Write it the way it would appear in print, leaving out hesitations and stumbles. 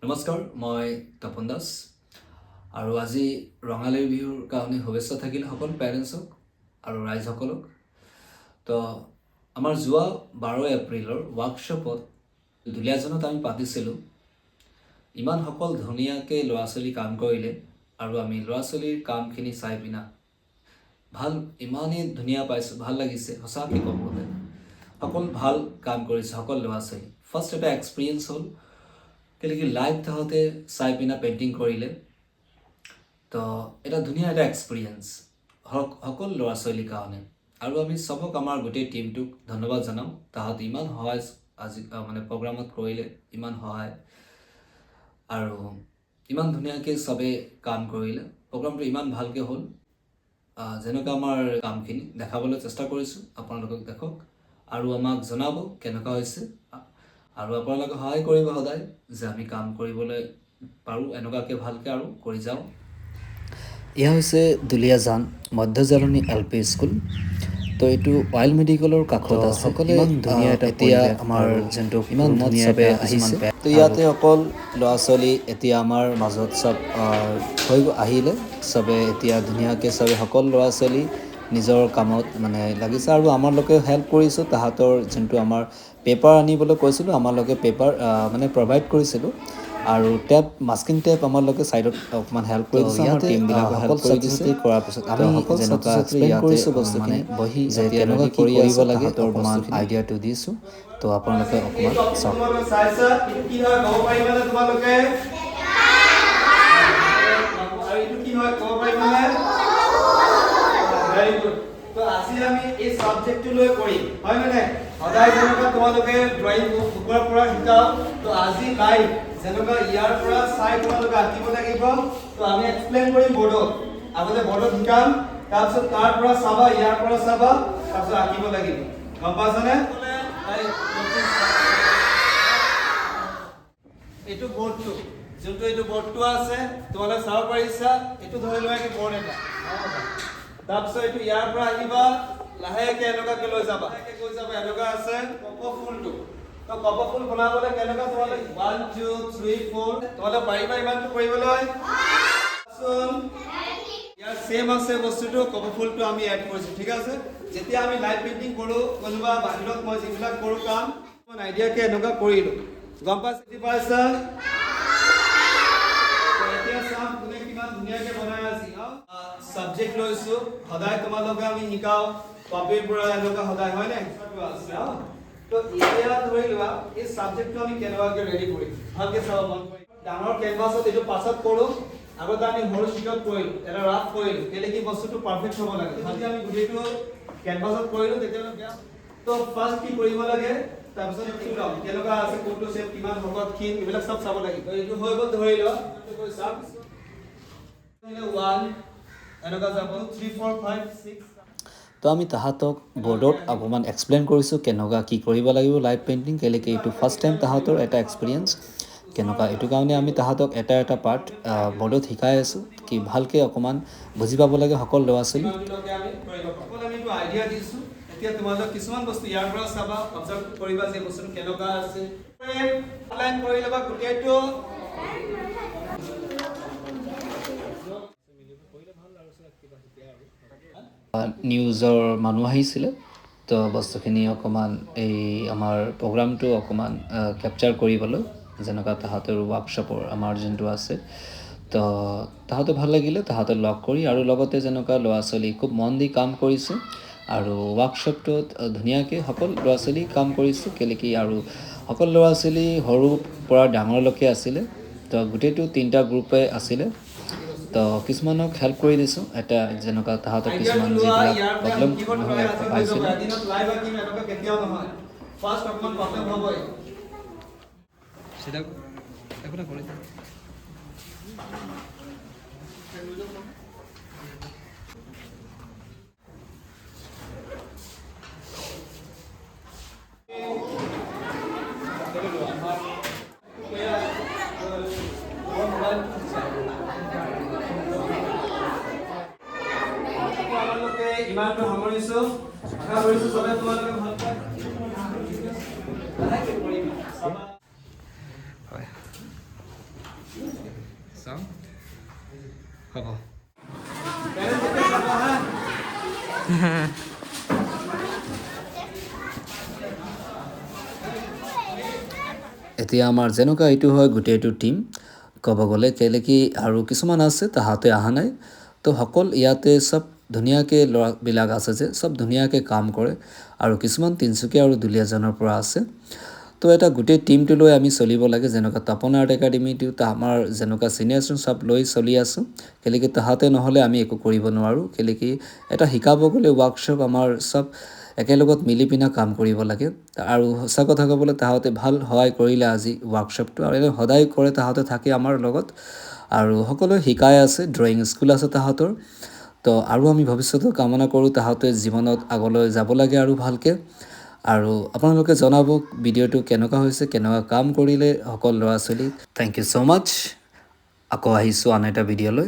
নমস্কাৰ, মই তপন দাস আৰু আজি ৰঙালী বিহুৰ কাৰণে শুভেচ্ছা থাকিল সকলো পেৰেণ্টছক আৰু ৰাইজসকলক। তো আমাৰ যোৱা 12 এপ্ৰিলৰ ৱৰ্কশ্বপত দুলীয়াজনত আমি পাতিছিলোঁ। ইমান সকল ধুনীয়াকৈ ল'ৰা ছোৱালী কাম কৰিলে আৰু আমি ল'ৰা ছোৱালীৰ কামখিনি চাই পিনা ইমানেই ধুনীয়া পাইছোঁ, ভাল লাগিছে সঁচাকৈ ক'বলৈ। সকল ভাল কাম কৰিছে সকল ল'ৰা ছোৱালী। ফাৰ্ষ্ট এটা এক্সপিৰিয়েঞ্চ হ'ল কেলেকি লাইভ তাহাঁতে চাই পিনা পেইণ্টিং কৰিলে। তো এটা ধুনীয়া এটা এক্সপিৰিয়েঞ্চ সকল ল'ৰা ছোৱালীৰ কাৰণে। আৰু আমি চবক আমাৰ গোটেই টিমটোক ধন্যবাদ জনাওঁ। তাহাঁতে ইমান সহায় আজি প্ৰগ্ৰামত কৰিলে, ইমান সহায় আৰু ইমান ধুনীয়াকৈ চবেই কাম কৰিলে। প্ৰগ্ৰামটো ইমান ভালকৈ হ'ল। যেনেকৈ আমাৰ কামখিনি দেখাবলৈ চেষ্টা কৰিছোঁ, আপোনালোকক দেখক আৰু আমাক জনাব কেনেকুৱা হৈছে। আৰু আপোনালোকে সহায় কৰিব সদায় যে আমি কাম কৰিবলৈ পাৰোঁ এনেকুৱাকৈ ভালকৈ আৰু কৰি যাওঁ। এয়া হৈছে দুলীয়াজান মধ্যজাৰণী LP স্কুল। তো এইটো ৱাইল্ড মেডিকেলৰ কাষত আছে। সকলোৱে ইমান ধুনীয়া এটা এতিয়া আমাৰ যোনটো ইমান ধুনীয়া চবে আহিছে। তো ইয়াতে অকল ল'ৰা ছোৱালী এতিয়া আমাৰ মাজত চব হৈ আহিলে। চবে এতিয়া ধুনীয়াকৈ চবে সকলো ল'ৰা ছোৱালী নিজৰ কামত লাগিছে আৰু আমালোকে হেল্প কৰিছোঁ। তাহাঁতৰ যোনটো আমাৰ পেপাৰ আনিবলৈ কৈছিলোঁ, আমালোকে পেপাৰ প্ৰভাইড কৰিছিলোঁ আৰু মাস্কিং টেপ আমালোকে ছাইডত অকণমান হেল্প কৰি দিছোঁ। আমাৰ টিমবিলাকক হেল্প কৰি দিছে। কৰাৰ পিছত আমি সকলো যেনেকুৱা এক্সপ্লেইন কৰিছোঁ বস্তুখিনি বহি যেতিয়া কেনেকুৱা কি কৰিব লাগে অকণমান আইডিয়াটো দিছোঁ। তো আপোনালোকে অকণমান চাওক। তো আজি আমি এই সাবজেক্টটো লৈ কৰিম, হয় নে নাই? সদায় যেনেকুৱা তোমালোকে ড্ৰয়িং বুকৰ পৰা শিকাও, তো আজি লাইভ যেনেকুৱা ইয়াৰ পৰা চাই তোমালোকে আঁকিব লাগিব। তো আমি এক্সপ্লেইন কৰিম বৰ্ডত, আগতে বৰ্ডত শিকাম, তাৰপিছত তাৰ পৰা চাবা, ইয়াৰ পৰা চাবা, তাৰপিছত আঁকিব লাগিব। গম পাইছানে? এইটো বৰ্ডটো যোনটো এইটো বৰ্ডটো আছে তোমালোকে চাব পাৰিছা। এইটো ধৰি লোৱা কি বৰ্ড এটা, তাৰপিছত এইটো ইয়াৰ পৰা আহিবা, লাহেকে এনেকুৱাকে লৈ যাবা, এনেকুৱা আছে কপৌ ফুলটো। তো কপৌ ফুল বনাবলৈ কেনেকুৱা তোমালোকে 1 2 3 4 তোমালোকে পাৰিবা ইমানটো কৰিবলৈ? ইয়াৰ সেম আছে বস্তুটো, কপৌ ফুলটো আমি এড কৰিছোঁ, ঠিক আছে? যেতিয়া আমি লাইভ পেইন্টিং কৰোঁ, কোনোবা বাহিৰত মই যিবিলাক কৰোঁ কাম, আইডিয়াকে এনেকুৱা কৰিলোঁ। গম পাইছা? এতিয়া চাম কোনে কিমান ধুনীয়াকে বনাই আছে। সাবজেক্ট লৈছো, সদায় তোমালোকে আমি শিকাও কপিৰ পৰা এনেকুৱা সদায়, হয় নাই? তো এতিয়া ধৰি লোৱা এই সাবজেক্টটো আমি কেনেকুৱাকে ৰেডি কৰিম ভালকে চাব মন কৰি। ডাঙৰ কেনভাছত এইটো পাছত কৰোঁ, আগতে আমি সৰু শিটত কৰিলোঁ, এটা ৰাফ কৰিলোঁ, কেলে কি বস্তুটো পাৰফেক্ট হ'ব লাগে। যদি আমি গোটেইটো কেনভাছত কৰিলোঁ তেতিয়াহ'লে বেয়া। তো ফাৰ্ষ্ট কি কৰিব লাগে, তাৰপিছত শিকাম কেনেকুৱা আছে, কোনটো শেপ কিমান শকত ক্ষীণ এইবিলাক সব চাব লাগিব। তো এইটো হৈ গ'ল, ধৰি লোৱা 1 এনেকুৱা যাব 3 4 5 6। তো আমি তাহাঁতক বৰ্ডত অকণমান এক্সপ্লেইন কৰিছোঁ কেনেকুৱা কি কৰিব লাগিব লাইভ পেইণ্টিং, কেলেকি এইটো ফাৰ্ষ্ট টাইম তাহাঁতৰ এটা এক্সপিৰিয়েঞ্চ কেনেকুৱা। এইটো কাৰণে আমি তাহাঁতক এটা পাৰ্ট বৰ্ডত শিকাই আছোঁ কি ভালকৈ অকণমান বুজি পাব লাগে সকলো ল'ৰা ছোৱালী। আইডিয়া দিছোঁ। এতিয়া তোমালোক কিছুমান বস্তু ইয়াৰ পৰা চাবা, অবজাৰ্ভ কৰিবা যে বস্তুটো কেনেকুৱা আছে। আউটলাইন কৰি ল'বা গোটেইটো। নিউজৰ মানুহ আহিছিলে, তো বস্তুখিনি অকণমান এই আমাৰ প্ৰগ্ৰামটো অকণমান কেপচাৰ কৰিবলৈ, যেনেকুৱা তাহাঁতৰ ৱৰ্কশ্বপৰ আমাৰ যোনটো আছে। তো তাহাঁতে ভাল লাগিলে, তাহাঁতে লগ কৰি আৰু লগতে যেনেকুৱা ল'ৰা ছোৱালী খুব মন দি কাম কৰিছে আৰু ৱৰ্কশ্বপটোত ধুনীয়াকৈ সকলো ল'ৰা ছোৱালী কাম কৰিছে, কেলে কি আৰু সকলো ল'ৰা ছোৱালী সৰুৰ পৰা ডাঙৰলৈকে আছিলে। তো গোটেইটো 3টা গ্ৰুপে আছিলে। তো কিছুমানক হেল্প কৰি দিছোঁ, এটা যেনেকুৱা তাহাঁতক কিছুমান যিবিলাক প্ৰব্লেম পাইছিলে। ইমানটো সামৰিছো, আশা কৰিছো চবে তোমালোকে ভাল পায়। হয়। চাওঁ হ'ব পেৰেণ্টছকে চাব হা এতিয়া আমাৰ যেনেকুৱা এইটো হয় গোটেইটো টিম ক'ব গ'লে কেলে কি আৰু কিছুমান আছে তাহাঁতে অহা নাই তো সকল ইয়াতে চব ধুনীয়াকৈ ল'ৰাবিলাক আছে যে চব ধুনীয়াকৈ কাম কৰে আৰু কিছুমান তিনিচুকীয়া আৰু দুলীয়াজানৰ পৰা আছে তো এটা গোটেই টিমটো লৈ আমি চলিব লাগে যেনেকুৱা তপন আৰ্ট একাডেমিটো আমাৰ যেনেকুৱা চিনিয়ৰজন চব লৈ চলি আছোঁ কেলে কি তাহাঁতে নহ'লে আমি একো কৰিব নোৱাৰোঁ কেলে কি এটা শিকাব গ'লে ৱৰ্কশ্বপ আমাৰ চব একেলগত মিলি পিনে কাম কৰিব লাগে আৰু সঁচা কথা ক'বলৈ তাহাঁতে ভাল সহায় কৰিলে আজি ৱৰ্কশ্বপটো আৰু এনে সদায় কৰে তাহাঁতে থাকে আমাৰ লগত আৰু সকলোৱে শিকাই আছে ড্ৰয়িং স্কুল আছে তাহাঁতৰ তো আৰু আমি ভৱিষ্যতে কামনা কৰোঁ তাহাঁতে জীৱনত আগলৈ যাব লাগে আৰু ভালকৈ আৰু আপোনালোকে জনাব ভিডিঅ'টো কেনেকুৱা হৈছে কেনেকুৱা কাম কৰিলে সকলো ল'ৰা ছোৱালী থেংক ইউ ছ' মাছ আকৌ আহিছোঁ আন এটা ভিডিঅ'লৈ